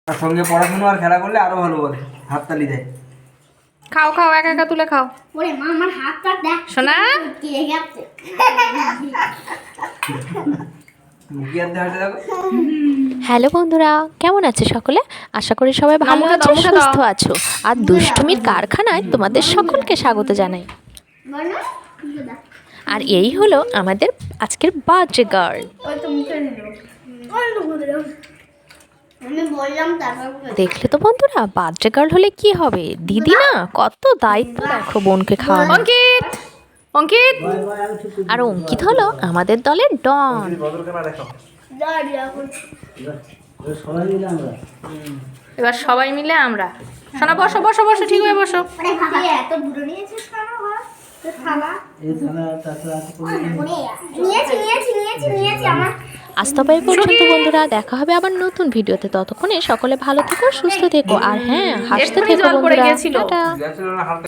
আর সঙ্গে পড়াশোনা আর খেলা করলে আরো ভালো বলে, হাততালি দেয়। খাও খাও, একা একা তুলে খাও। ওরে মা, আমার হাতটা দেখ সোনা কে গেছে। মুখে আনতে হাঁটে দেখো। হ্যালো বন্ধুরা, কেমন আছে সকলে? আশা করি সবাই ভালো মুখে দাও, আছো, মুখে দাও। সুস্থ আছো। আর দুষ্টুমির কারখানায় তোমাদের সকলকে স্বাগত জানাই। বলো দেখ। আর এই হলো আমাদের আজকের বার্থডে গার্ল। ওই তো মুখে নিল। ওই তো মুখে দিল। আমি বললাম তারপর দেখলে তো বন্ধুরা, বার্থডে গার্ল হলে কি হবে, দিদি না কত দায়িত্ব দেখো বোনকে খাওয়ানো। অঙ্কিত, অঙ্কিত, আর অঙ্কিত হলো আমাদের দলের ডন। বদলখানা দেখো। দাঁড়িয়ে এখন এবার সবাই মিলে আমরা। সোনা বসো বসো বসো, ঠিক হয়ে বসো। মানে ভাবি এত দূরে নিয়েছিস কেন ঘর? তো থালা নিয়েছি আমার। আজ তবে এই পর্যন্ত বন্ধুরা, দেখা হবে আবার নতুন ভিডিওতে। ততক্ষণে সকলে ভালো থেকো, সুস্থ থেকো, আর হ্যাঁ, হাসতে এক্ষুনি থেকো জল পড়ে বন্ধুরা। গিয়েছিল। টাটা। গেছিল না হালকা